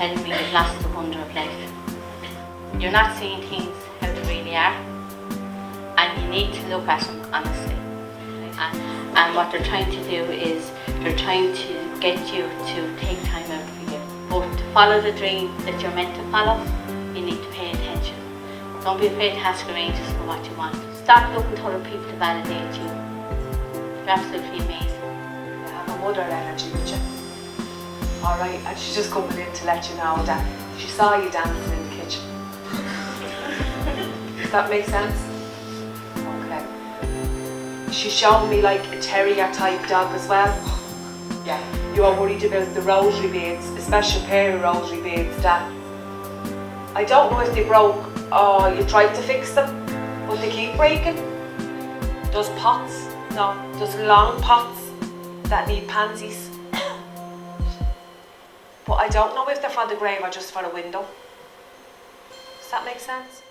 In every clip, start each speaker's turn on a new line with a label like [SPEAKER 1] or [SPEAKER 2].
[SPEAKER 1] telling me you've lost the wonder of life. You're not seeing things how they really are, and you need to look at them honestly. And what they're trying to do is they're trying to get you to take time out for you. But to follow the dream that you're meant to follow, you need to pay attention. Don't be afraid to ask your angels for what you want. Stop looking to other people to validate you. You're absolutely amazing.
[SPEAKER 2] You have a mother energy with you. Alright, and she's just coming in to let you know that she saw you dancing in the kitchen. Does that make sense? Okay. She's showing me like a terrier type dog as well. Yeah, you are worried about the rosary beads, a special pair of rosary beads that I don't know if they broke or you tried to fix them, but they keep breaking. Those pots, no, those long pots that need pansies. But I don't know if they're for the grave or just for the window. Does that make sense?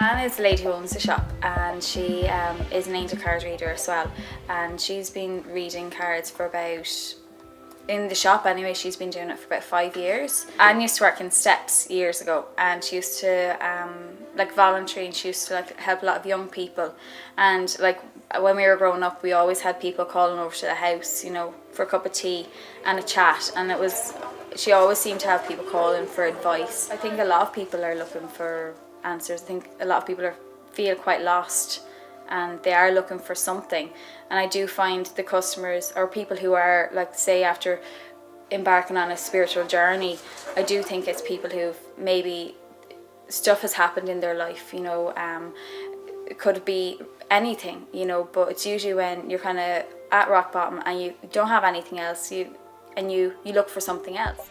[SPEAKER 3] Anne is the lady who owns the shop, and she is an angel card reader as well, and she's been reading cards for about, in the shop anyway, she's been doing it for about 5 years. Anne used to work in Steps years ago, and she used to like volunteer, and she used to like help a lot of young people. And like when we were growing up, we always had people calling over to the house, you know, for a cup of tea and a chat, and it was, she always seemed to have people calling for advice. I think a lot of people are looking for answers. I think a lot of people feel quite lost, and they are looking for something. And I do find the customers or people who are, like, say, after embarking on a spiritual journey, I do think it's people who've maybe stuff has happened in their life, you know, it could be anything, you know, but it's usually when you're kind of at rock bottom and you don't have anything else, you look for something else.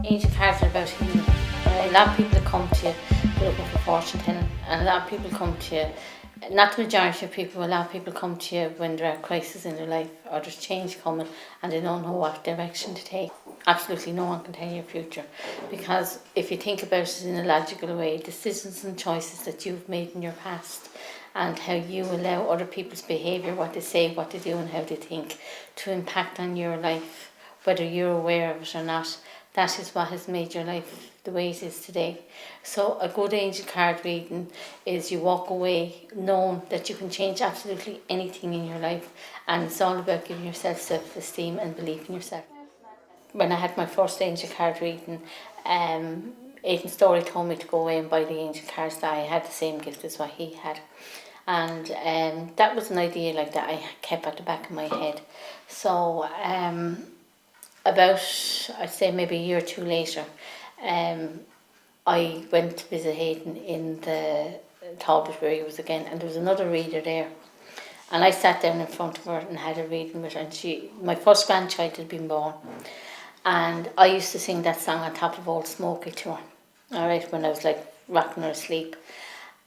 [SPEAKER 1] Angel cards are about healing. A lot of people come to you looking for fortune telling, and a lot of people come to you, not the majority of people, a lot of people come to you when there are crises in their life or there's change coming and they don't know what direction to take. Absolutely no one can tell you your future, because if you think about it in a logical way, decisions and choices that you've made in your past and how you allow other people's behaviour, what they say, what they do and how they think, to impact on your life, whether you're aware of it or not. That is what has made your life the way it is today. So a good angel card reading is you walk away knowing that you can change absolutely anything in your life, and it's all about giving yourself self-esteem and belief in yourself. When I had my first angel card reading, Aidan Story told me to go away and buy the angel cards, that I had the same gift as what he had. And that was an idea like that I kept at the back of my head. So about, I'd say maybe a year or two later, I went to visit Hayden in the Talbot where he was again, and there was another reader there. And I sat down in front of her and had a reading with her, and my first grandchild had been born. And I used to sing that song on top of Old Smoky to her, all right, when I was like rocking her asleep.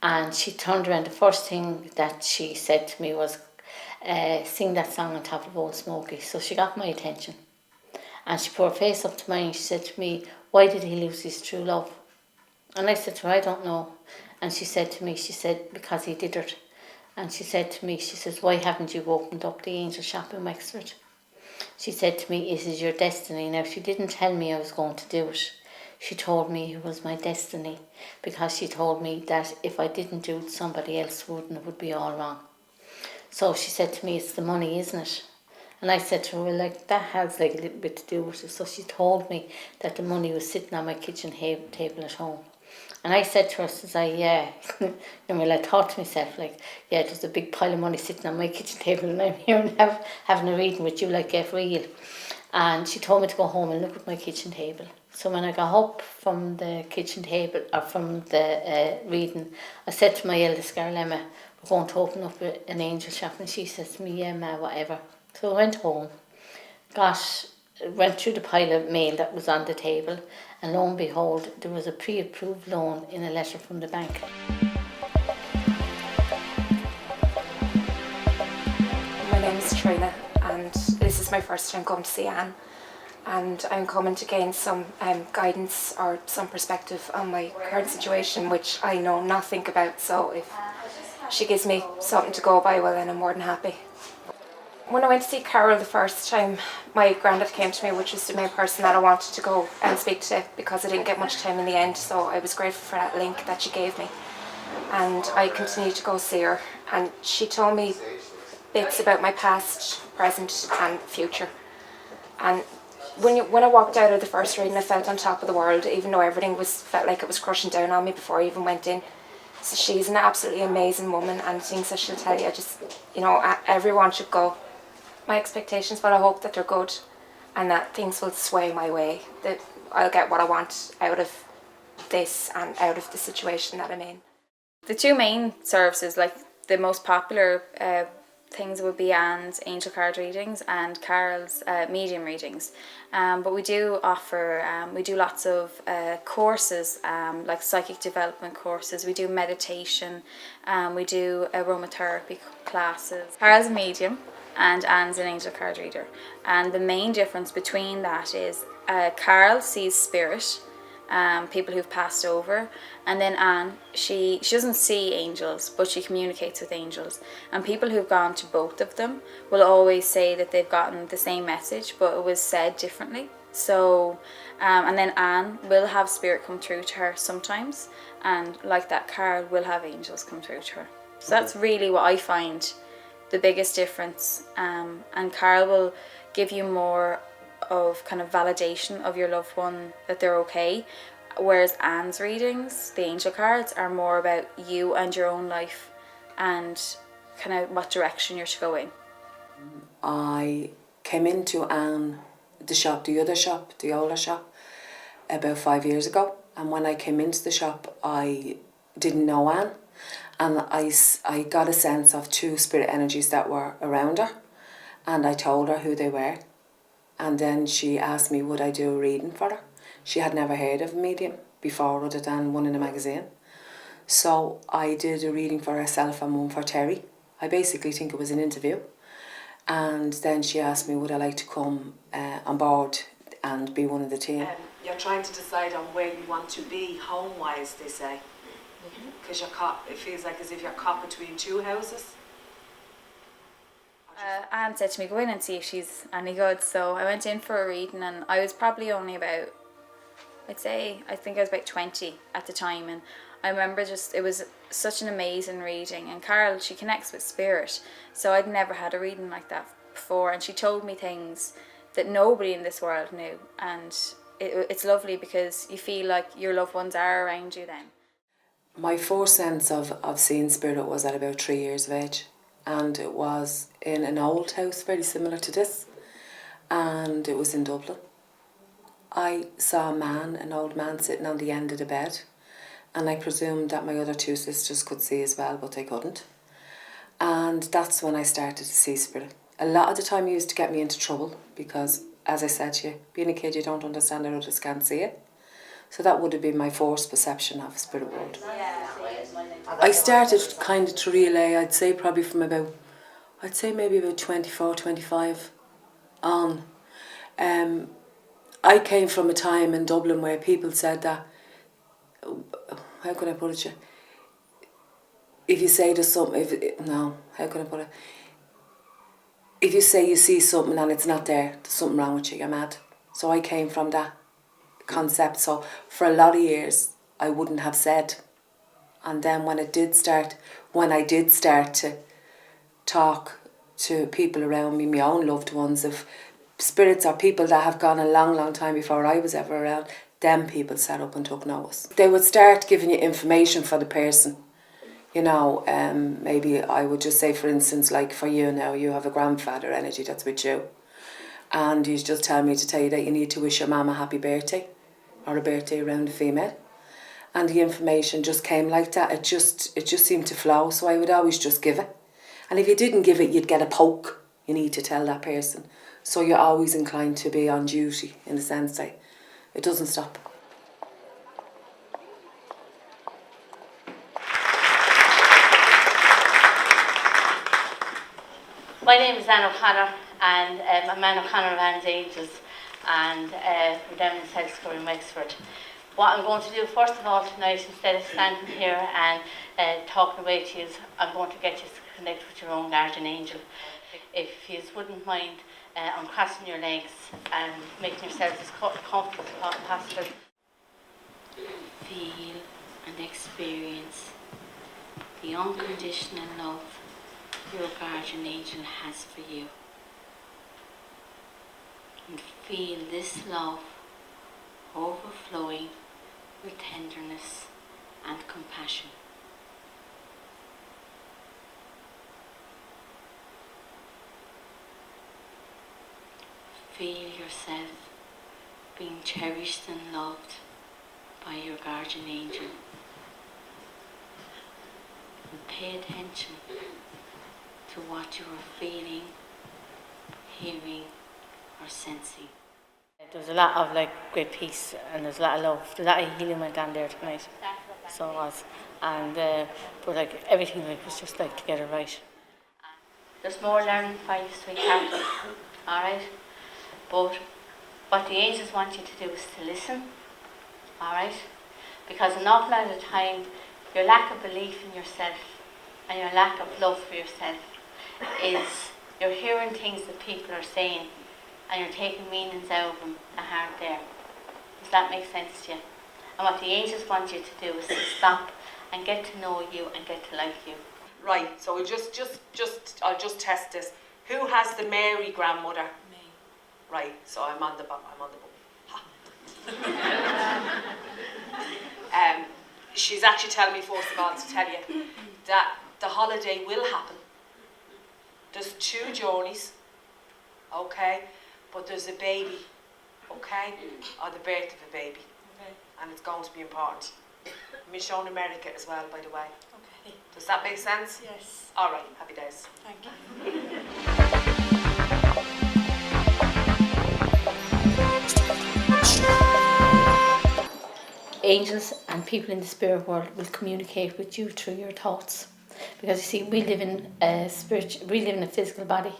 [SPEAKER 1] And she turned around, the first thing that she said to me was, sing that song on top of Old Smoky. So she got my attention. And she put her face up to mine and she said to me, why did he lose his true love? And I said to her, I don't know. And she said to me, she said, because he did it. And she said to me, she says, why haven't you opened up the angel shop in Wexford? She said to me, it is your destiny. Now, she didn't tell me I was going to do it. She told me it was my destiny, because she told me that if I didn't do it, somebody else would, and it would be all wrong. So she said to me, it's the money, isn't it? And I said to her, well, like, that has like a little bit to do with it. So she told me that the money was sitting on my kitchen table at home. And I said to her, says I, yeah, well, I thought to myself, like, yeah, there's a big pile of money sitting on my kitchen table and I'm here and having a reading with you, like, get real. And she told me to go home and look at my kitchen table. So when I got up from the kitchen table, or from the reading, I said to my eldest girl, Emma, we're going to open up an angel shop. And she says to me, yeah, ma, whatever. So I went home, went through the pile of mail that was on the table, and lo and behold, there was a pre-approved loan in a letter from the bank. My
[SPEAKER 4] is my first time coming to see Anne, and I'm coming to gain some guidance or some perspective on my current situation, which I know nothing about. So if she gives me something to go by, well then I'm more than happy. When I went to see Carol the first time, my granddad came to me, which was the main person that I wanted to go and speak to, because I didn't get much time in the end, so I was grateful for that link that she gave me. And I continued to go see her, and she told me bits about my past, present and future. And when I walked out of the first reading, I felt on top of the world, even though everything felt like it was crushing down on me before I even went in. So she's an absolutely amazing woman, and things that she'll tell you, everyone should go. My expectations, but I hope that they're good and that things will sway my way, that I'll get what I want out of this and out of the situation that I'm in.
[SPEAKER 3] The two main services, like the most popular things, would be Anne's angel card readings and Carol's medium readings. But we do offer, we do lots of courses, like psychic development courses. We do meditation, we do aromatherapy classes. Carol's a medium and Anne's an angel card reader. And the main difference between that is Carol sees spirit, people who've passed over, and then Anne, she doesn't see angels, but she communicates with angels. And people who've gone to both of them will always say that they've gotten the same message, but it was said differently. So, and then Anne will have spirit come through to her sometimes, and like that, Carol will have angels come through to her. So that's really what I find the biggest difference. And Carol will give you more of kind of validation of your loved one, that they're okay, whereas Anne's readings, the angel cards, are more about you and your own life and kind of what direction you're to go in.
[SPEAKER 5] I came into Anne, the older shop, about 5 years ago, and when I came into the shop I didn't know Anne, and I got a sense of two spirit energies that were around her, and I told her who they were. And then she asked me would I do a reading for her. She had never heard of a medium before other than one in a magazine. So I did a reading for herself and one for Terry. I basically think it was an interview. And then she asked me would I like to come on board and be one of the team.
[SPEAKER 2] You're trying to decide on where you want to be home-wise, they say. Because it feels like as if you're caught between two houses.
[SPEAKER 3] Anne said to me, go in and see if she's any good. So I went in for a reading, and I was probably only about, I think I was about 20 at the time. And I remember it was such an amazing reading. And Carol, she connects with spirit. So I'd never had a reading like that before. And she told me things that nobody in this world knew. And it's lovely because you feel like your loved ones are around you then.
[SPEAKER 5] My first sense of seeing spirit was at about 3 years of age. And it was in an old house very similar to this, and it was in Dublin. I saw an old man sitting on the end of the bed, and I presumed that my other two sisters could see as well, but they couldn't. And that's when I started to see spirit. A lot of the time it used to get me into trouble because, as I said to you, being a kid you don't understand that others can't see it. So that would have been my first perception of spirit world. I started kind of to relay, I'd say probably from maybe about 24, 25 on. I came from a time in Dublin where people said that, how can I put it to you? If you say there's something, if you say you see something and it's not there, there's something wrong with you, you're mad. So I came from that concept. So for a lot of years I wouldn't have said. And then when I did start to talk to people around me, my own loved ones, of spirits or people that have gone a long, long time before I was ever around, them people sat up and took notice. They would start giving you information for the person. You know, maybe I would just say, for instance, like for you now, you have a grandfather energy that's with you. And you just tell me to tell you that you need to wish your mum a happy birthday or a birthday around a female. And the information just came like that. It just seemed to flow, so I would always just give it. And if you didn't give it, you'd get a poke. You need to tell that person. So you're always inclined to be on duty, in the sense that it doesn't stop.
[SPEAKER 1] My name is Anne O'Connor, and a man O'Connor Van's Angels, and we're down in South Square in Wexford. What I'm going to do first of all tonight, instead of standing here and talking away to you, I'm going to get you to connect with your own guardian angel. If you wouldn't mind uncrossing your legs and making yourselves as comfortable as possible. Feel and experience the unconditional love your guardian angel has for you. And feel this love overflowing with tenderness and compassion. Feel yourself being cherished and loved by your guardian angel. And pay attention to what you are feeling, hearing, or sensing. There was a lot of great peace, and there's a lot of love. A lot of healing went on there tonight. So it was, and but everything was just to get it right. There's more learning for you, sweetheart. All right, but what the angels want you to do is to listen. All right, because an awful lot of the time, your lack of belief in yourself and your lack of love for yourself is you're hearing things that people are saying, and you're taking meanings out of them that aren't there. Does that make sense to you? And what the angels want you to do is to stop and get to know you and get to like you.
[SPEAKER 2] Right, so we'll I'll just test this. Who has the Mary grandmother?
[SPEAKER 1] Me.
[SPEAKER 2] Right, so I'm on the book. She's actually telling me first of all to tell you that the holiday will happen. There's 2 journeys, okay, but there's a baby, okay, or the birth of a baby, okay, and it's going to be important. I'm shown America as well, by the way. Okay. Does that make sense?
[SPEAKER 1] Yes.
[SPEAKER 2] All right, happy days.
[SPEAKER 1] Thank you. Angels and people in the spirit world will communicate with you through your thoughts, because you see, we live in a physical body.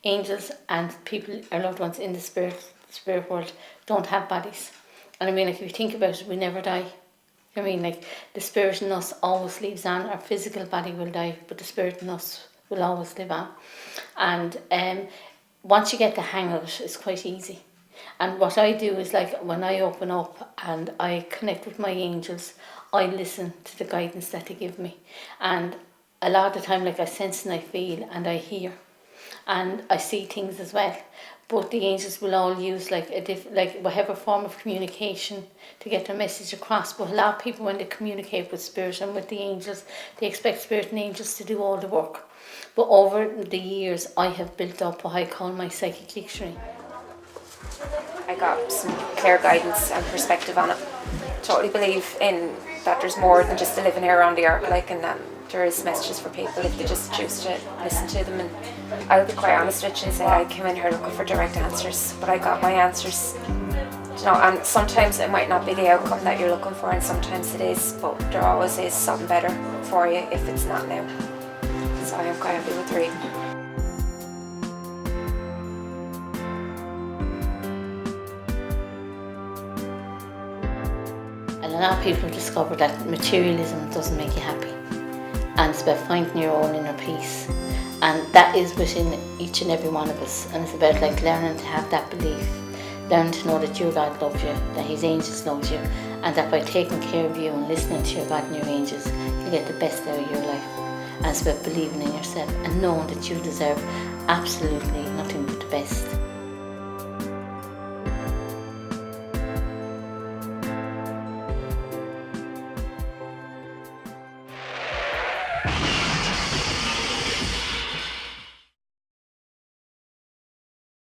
[SPEAKER 1] Angels and people, our loved ones in the spirit world, don't have bodies. And I mean, if you think about it, we never die. I mean, the spirit in us always lives on. Our physical body will die, but the spirit in us will always live on. And once you get the hang of it, it's quite easy. And what I do is, when I open up and I connect with my angels, I listen to the guidance that they give me. And a lot of the time, I sense and I feel and I hear. And I see things as well. But the angels will all use whatever form of communication to get their message across. But a lot of people, when they communicate with spirit and with the angels, they expect spirit and angels to do all the work. But over the years, I have built up what I call my psychic dictionary.
[SPEAKER 4] I got some clear guidance and perspective on it. Totally believe in that there's more than just the living here around the earth, and that there is messages for people if they just choose to listen to them. And I'll be quite honest with you and say I came in here looking for direct answers, but I got my answers. And sometimes it might not be the outcome that you're looking for, and sometimes it is, but there always is something better for you if it's not now. So I am quite happy with the reading.
[SPEAKER 1] And a lot of people discover that materialism doesn't make you happy. And it's about finding your own inner peace. And that is within each and every one of us. And it's about learning to have that belief. Learning to know that your God loves you, that His angels love you, and that by taking care of you and listening to your God and your angels, you get the best out of your life. And it's about believing in yourself and knowing that you deserve absolutely nothing but the best.